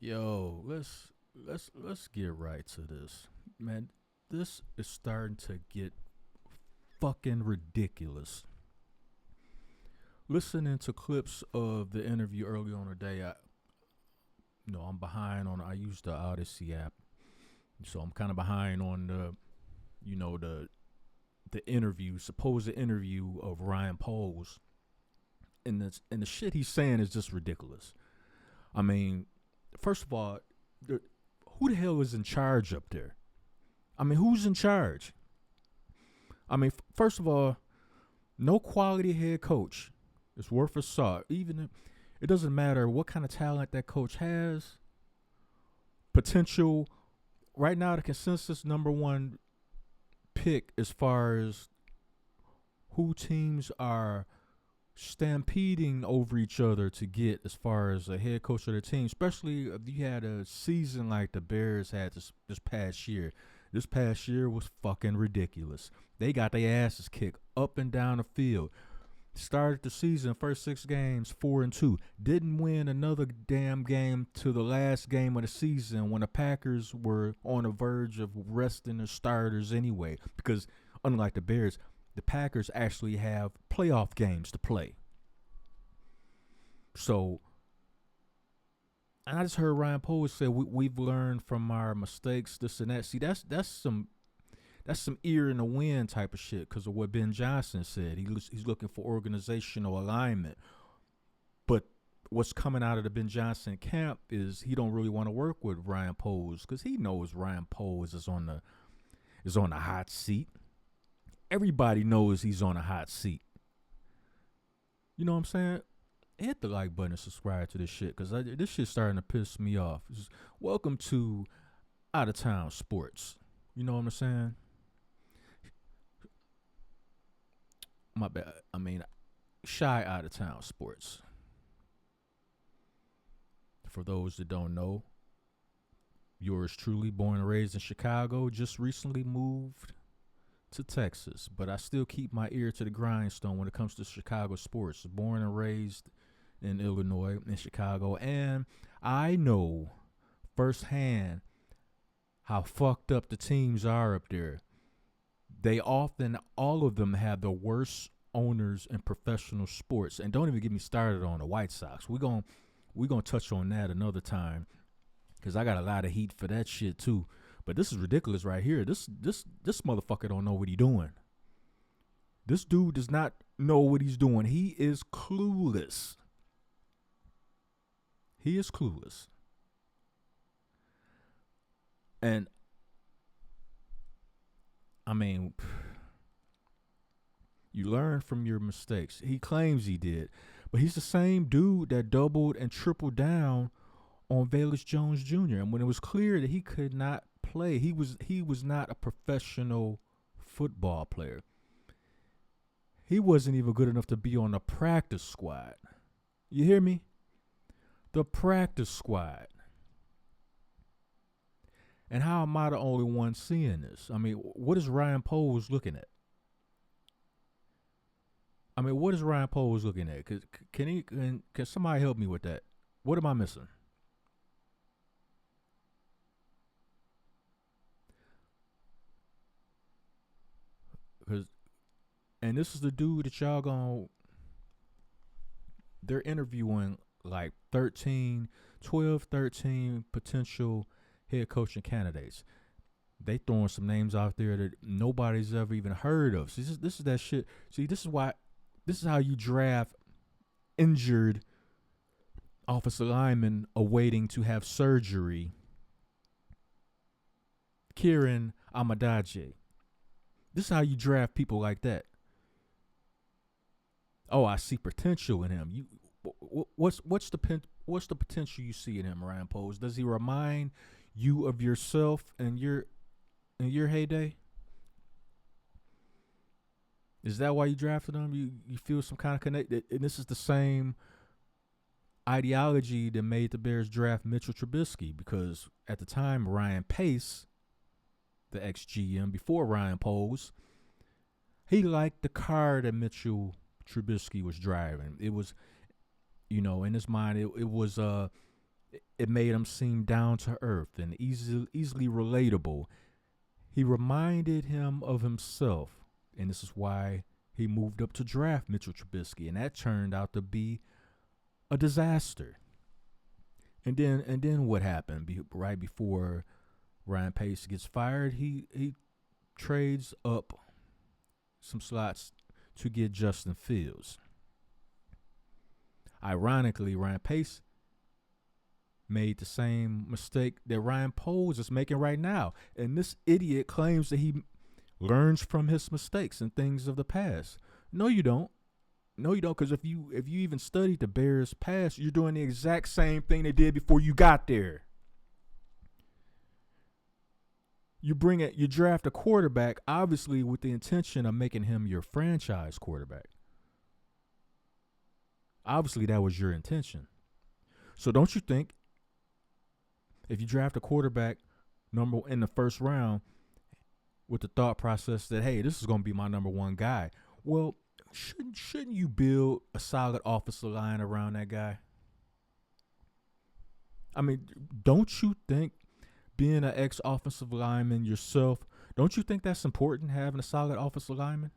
Yo, let's get right to this. Man, this is starting to get fucking ridiculous. Listening to clips of the interview early on today, I'm behind on I use the Odyssey app. So I'm kind of behind on you know, the supposed interview of Ryan Poles. And the shit he's saying is just ridiculous. I mean, first of all, who the hell is in charge up there? I mean, who's in charge? I mean, first of all, no quality head coach is worth a salt. It doesn't matter what kind of talent that coach has. Potential. Right now, the consensus number one pick as far as who teams are stampeding over each other to get as far as a head coach of their team, especially if you had a season like the Bears had this past year. This past year was fucking ridiculous. They got their asses kicked up and down the field. Started the season, first 6 games, 4-2. Didn't win another damn game to the last game of the season when the Packers were on the verge of resting their starters anyway. Because unlike the Bears, the Packers actually have playoff games to play. So, I just heard Ryan Poles say we've learned from our mistakes, this and that. See, that's some ear in the wind type of shit because of what Ben Johnson said. He's looking for organizational alignment. But what's coming out of the Ben Johnson camp is he don't really want to work with Ryan Poles because he knows Ryan Poles is on the hot seat. Everybody knows he's on a hot seat. You know what I'm saying? Hit the like button and subscribe to this shit because this shit's starting to piss me off. Welcome to Out of Town Sports. You know what I'm saying? My bad. I mean, Shy Out of Town Sports. For those that don't know, yours truly, born and raised in Chicago, just recently moved to Texas, but I still keep my ear to the grindstone when it comes to Chicago sports. Born and raised in Illinois, in Chicago, and I know firsthand how fucked up the teams are up there. All of them have the worst owners in professional sports, and don't even get me started on the White Sox. We're gonna touch on that another time because I got a lot of heat for that shit too. But this is ridiculous right here. This motherfucker don't know what he's doing. This dude does not know what he's doing. He is clueless. He is clueless. And I mean, you learn from your mistakes. He claims he did, but he's the same dude that doubled and tripled down on Velus Jones Jr. And when it was clear that he could not play, he was not a professional football player. He wasn't even good enough to be on the practice squad. You hear me? The practice squad. And how am I the only one seeing this? I mean, what is Ryan Poles looking at? What is Ryan Poles looking at? Can somebody help me with that? What am I missing? And this is the dude that they're interviewing like 13 potential head coaching candidates. They throwing some names out there that nobody's ever even heard of. See, this is that shit. See, this is how you draft injured offensive linemen awaiting to have surgery. Kieran Amadaje. This is how you draft people like that. Oh, I see potential in him. What's the potential you see in him, Ryan Poles? Does he remind you of yourself in your heyday? Is that why you drafted him? You feel some kind of connect? And this is the same ideology that made the Bears draft Mitchell Trubisky, because at the time Ryan Pace, the ex-GM before Ryan Poles, he liked the car that Mitchell Trubisky was driving. It was, in his mind, it was It made him seem down to earth and easily relatable. He reminded him of himself, and this is why he moved up to draft Mitchell Trubisky, and that turned out to be a disaster. And then what happened? Right before Ryan Pace gets fired, he trades up some slots to get Justin Fields. Ironically, Ryan Pace made the same mistake that Ryan Poles is making right now. And this idiot claims that he learns from his mistakes and things of the past. No, you don't. No, you don't, because if you even studied the Bears' past, you're doing the exact same thing they did before you got there. You draft a quarterback, obviously with the intention of making him your franchise quarterback. Obviously, that was your intention. So don't you think if you draft a quarterback number in the first round with the thought process that, hey, this is going to be my number one guy, well, shouldn't you build a solid offensive line around that guy? I mean, don't you think being an ex-offensive lineman yourself, don't you think that's important, having a solid offensive lineman?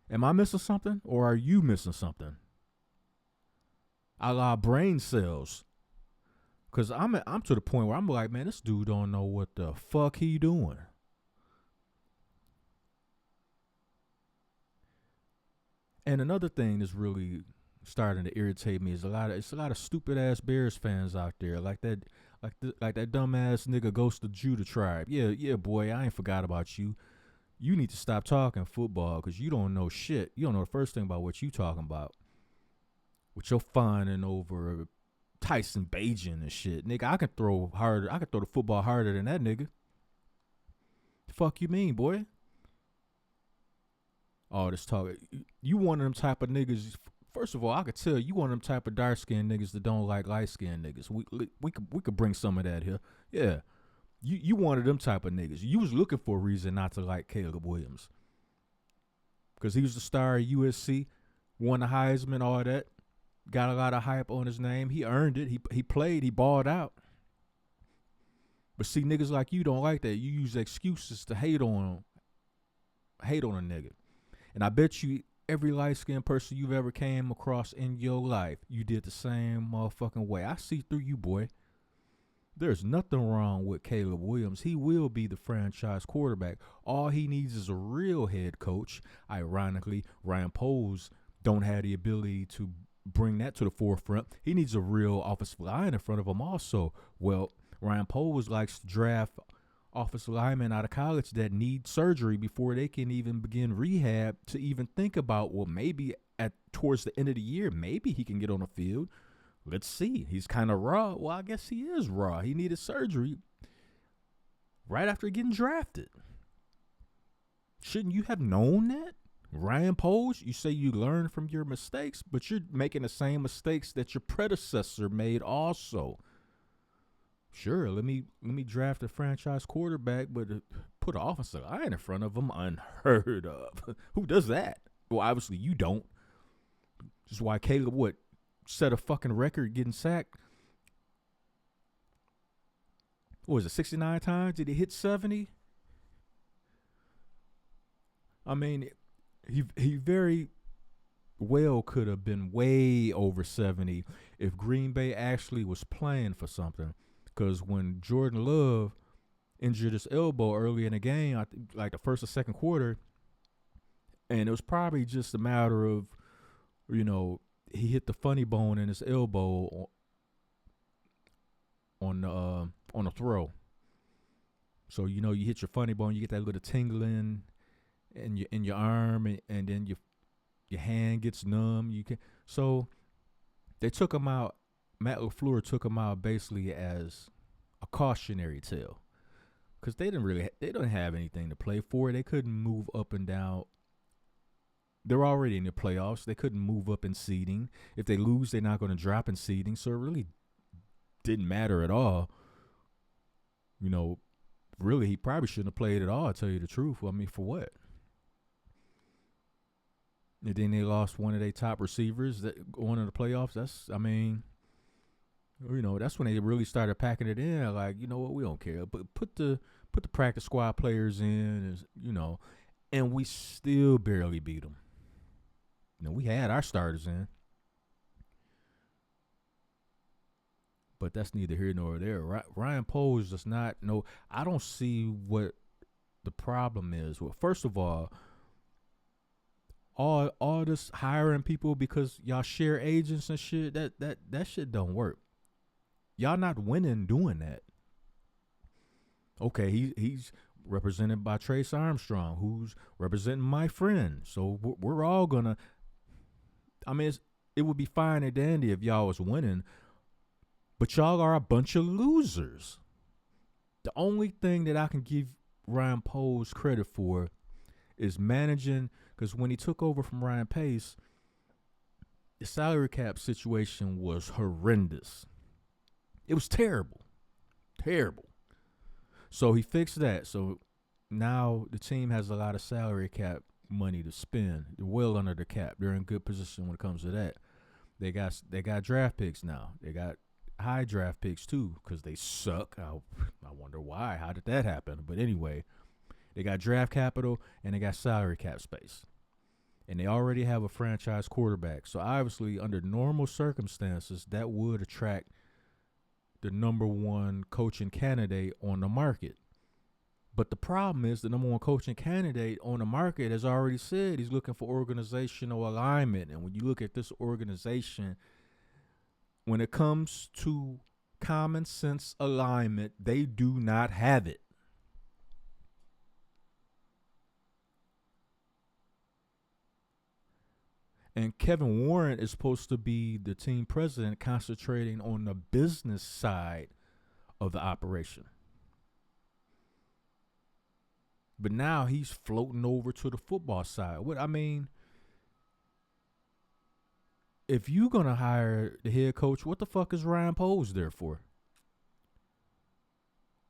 Am I missing something, or are you missing something? A la brain cells. Because I'm to the point where I'm like, man, this dude don't know what the fuck he doing. And another thing that's really starting to irritate me is it's a lot of stupid ass Bears fans out there, like that dumbass nigga Ghost of Judah tribe. Yeah, boy, I ain't forgot about you. You need to stop talking football because you don't know shit. You don't know the first thing about what you talking about. With your fawning over Tyson Bagent and shit, nigga. I can throw harder. I can throw the football harder than that nigga. The fuck you mean, boy? All this talk. You one of them type of niggas. First of all, I could tell you one of them type of dark skinned niggas that don't like light skinned niggas. We could bring some of that here. Yeah. You one of them type of niggas. You was looking for a reason not to like Caleb Williams. Because he was the star at USC, won the Heisman, all that. Got a lot of hype on his name. He earned it. He played. He balled out. But see, niggas like you don't like that. You use excuses to hate on a nigga. And I bet you every light-skinned person you've ever came across in your life, you did the same motherfucking way. I see through you, boy. There's nothing wrong with Caleb Williams. He will be the franchise quarterback. All he needs is a real head coach. Ironically, Ryan Poles don't have the ability to bring that to the forefront. He needs a real offensive line in front of him also. Well, Ryan Poles likes to draft offensive linemen out of college that need surgery before they can even begin rehab to even think about, well, maybe towards the end of the year, maybe he can get on the field. Let's see. He's kind of raw. Well, I guess he is raw. He needed surgery right after getting drafted. Shouldn't you have known that? Ryan Poles, you say you learned from your mistakes, but you're making the same mistakes that your predecessor made also. Sure, let me draft a franchise quarterback, but put an offensive line in front of him, unheard of. Who does that? Well, obviously you don't. Just why Caleb set a fucking record getting sacked. What was it, 69 times? Did he hit 70? I mean, he very well could have been way over 70 if Green Bay actually was playing for something. Because when Jordan Love injured his elbow early in the game, I think like the first or second quarter, and it was probably just a matter of, he hit the funny bone in his elbow on a throw. So you hit your funny bone, you get that little tingling in your arm, and then your hand gets numb. So they took him out. Matt LaFleur took him out basically as a cautionary tale, because they don't have anything to play for. They couldn't move up and down. They're already in the playoffs. They couldn't move up in seeding. If they lose, they're not going to drop in seeding. So it really didn't matter at all. Really, he probably shouldn't have played at all, to tell you the truth. I mean, for what? And then they lost one of their top receivers that going to the playoffs. That's when they really started packing it in. Like, you know what, we don't care, but put the practice squad players in, and we still barely beat them. We had our starters in, but that's neither here nor there. Ryan Poles does not know. I don't see what the problem is. Well, first of all this hiring people because y'all share agents and shit, that shit don't work. Y'all not winning doing that. Okay, he's represented by Trace Armstrong, who's representing my friend. So we're all gonna. I mean, it would be fine and dandy if y'all was winning, but y'all are a bunch of losers. The only thing that I can give Ryan Poles credit for is managing, because when he took over from Ryan Pace, the salary cap situation was horrendous. It was terrible. Terrible. So he fixed that. So now the team has a lot of salary cap money to spend. They're well under the cap. They're in good position when it comes to that. They got draft picks now. They got high draft picks too because they suck. I wonder why. How did that happen? But anyway, they got draft capital and they got salary cap space. And they already have a franchise quarterback. So obviously, under normal circumstances, that would attract the number one coaching candidate on the market. But the problem is the number one coaching candidate on the market has already said he's looking for organizational alignment. And when you look at this organization, when it comes to common sense alignment, they do not have it. And Kevin Warren is supposed to be the team president concentrating on the business side of the operation. But now he's floating over to the football side. If you're going to hire the head coach, what the fuck is Ryan Poles there for?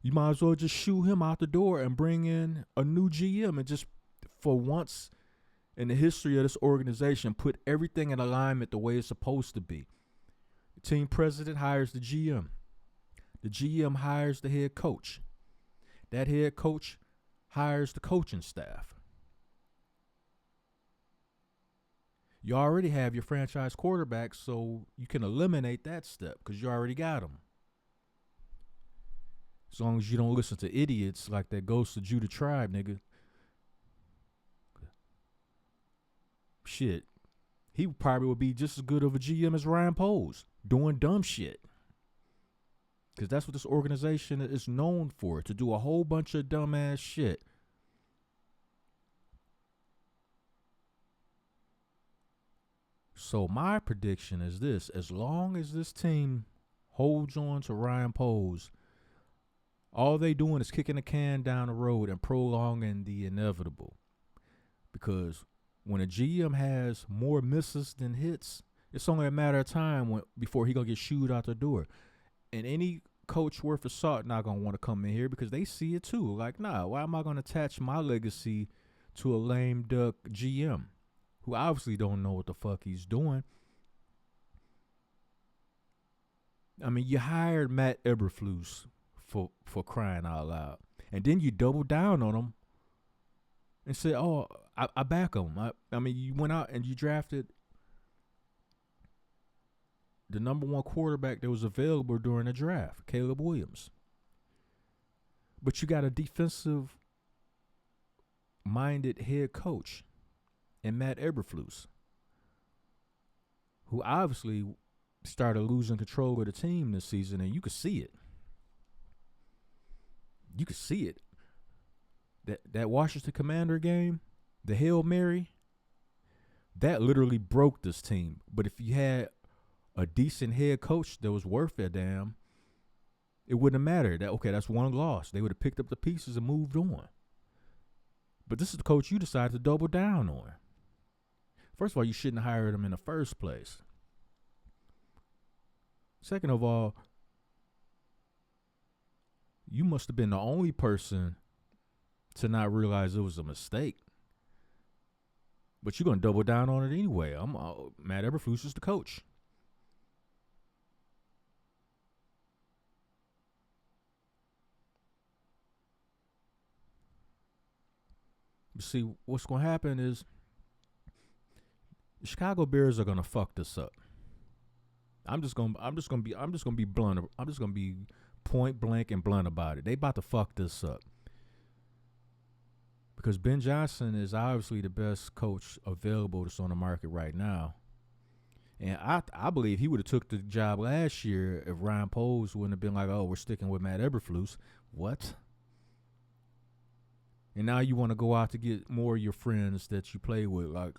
You might as well just shoo him out the door and bring in a new GM and just, for once in the history of this organization, put everything in alignment the way it's supposed to be. The team president hires the GM. The GM hires the head coach. That head coach hires the coaching staff. You already have your franchise quarterback, so you can eliminate that step because you already got him. As long as you don't listen to idiots like that Ghost of Judah Tribe, nigga. Shit. He probably would be just as good of a GM as Ryan Poles, doing dumb shit. Because that's what this organization is known for, to do a whole bunch of dumbass shit. So my prediction is this: as long as this team holds on to Ryan Poles, all they doing is kicking the can down the road and prolonging the inevitable. Because when a GM has more misses than hits, it's only a matter of time before he gonna get shooed out the door. And any coach worth of salt not gonna want to come in here because they see it too. Like, nah, why am I gonna attach my legacy to a lame duck GM who obviously don't know what the fuck he's doing? I mean, you hired Matt Eberflus for crying out loud, and then you double down on him and said, "Oh, I back him." I mean, you went out and you drafted the number one quarterback that was available during the draft, Caleb Williams. But you got a defensive-minded head coach in Matt Eberflus, who obviously started losing control of the team this season, and you could see it. You could see it. That Washington Commander game, the Hail Mary, that literally broke this team. But if you had a decent head coach that was worth a damn, it wouldn't have mattered. That's one loss. They would have picked up the pieces and moved on. But this is the coach you decided to double down on. First of all, you shouldn't have hired him in the first place. Second of all, you must have been the only person to not realize it was a mistake. But you're going to double down on it anyway. Matt Eberflus is the coach. See, what's going to happen is the Chicago Bears are going to fuck this up. I'm just gonna be blunt. I'm just gonna be point blank and blunt about it. They about to fuck this up because Ben Johnson is obviously the best coach available that's on the market right now. And I believe he would have took the job last year if Ryan Poles wouldn't have been like, oh, we're sticking with Matt Eberflus. What? And now you want to go out to get more of your friends that you play with, like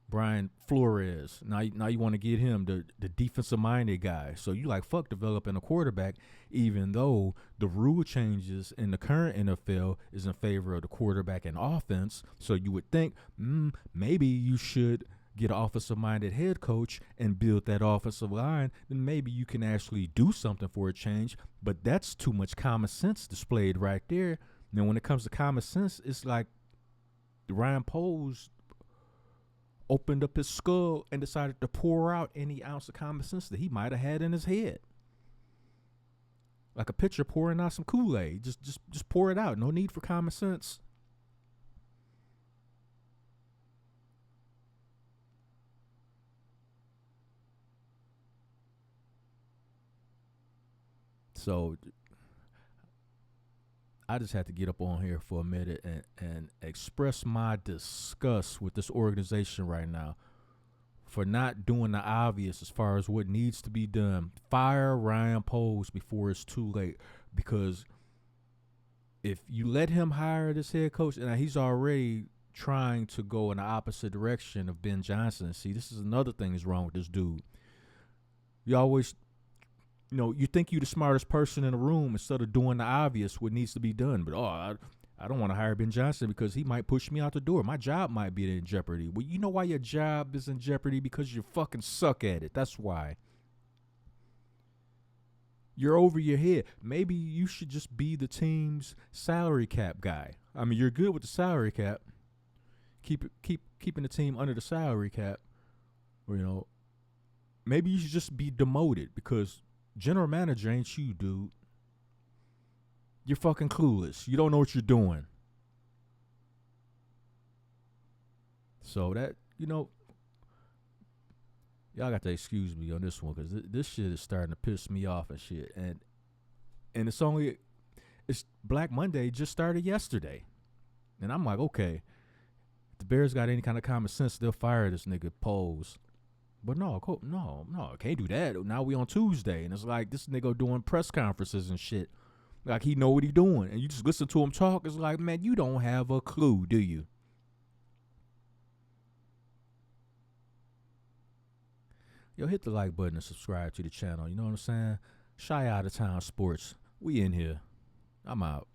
Brian Flores. Now you want to get him, the defensive minded guy. So you like fuck developing a quarterback, even though the rule changes in the current NFL is in favor of the quarterback and offense. So you would think maybe you should get an offensive minded head coach and build that offensive line. Then maybe you can actually do something for a change. But that's too much common sense displayed right there. Now when it comes to common sense, it's like Ryan Poles opened up his skull and decided to pour out any ounce of common sense that he might have had in his head. Like a pitcher pouring out some Kool-Aid. Just pour it out. No need for common sense. So I just had to get up on here for a minute and express my disgust with this organization right now for not doing the obvious as far as what needs to be done. Fire Ryan Poles before it's too late, because if you let him hire this head coach, and he's already trying to go in the opposite direction of Ben Johnson. See, this is another thing that's wrong with this dude. You always, you think you're the smartest person in the room instead of doing the obvious, what needs to be done. But, I don't want to hire Ben Johnson because he might push me out the door. My job might be in jeopardy. Well, you know why your job is in jeopardy? Because you fucking suck at it. That's why. You're over your head. Maybe you should just be the team's salary cap guy. I mean, you're good with the salary cap. Keeping the team under the salary cap. Or, maybe you should just be demoted because general manager ain't you, dude. You're fucking clueless. You don't know what you're doing. So that, y'all got to excuse me on this one because this shit is starting to piss me off and shit. And it's Black Monday just started yesterday. And I'm like, okay, if the Bears got any kind of common sense, they'll fire this nigga Poles. But no, can't do that. Now we on Tuesday, and it's like this nigga doing press conferences and shit. Like he know what he doing. And you just listen to him talk, it's like, man, you don't have a clue, do you? Yo, hit the like button and subscribe to the channel. You know what I'm saying? Shy Out of Town Sports. We in here. I'm out.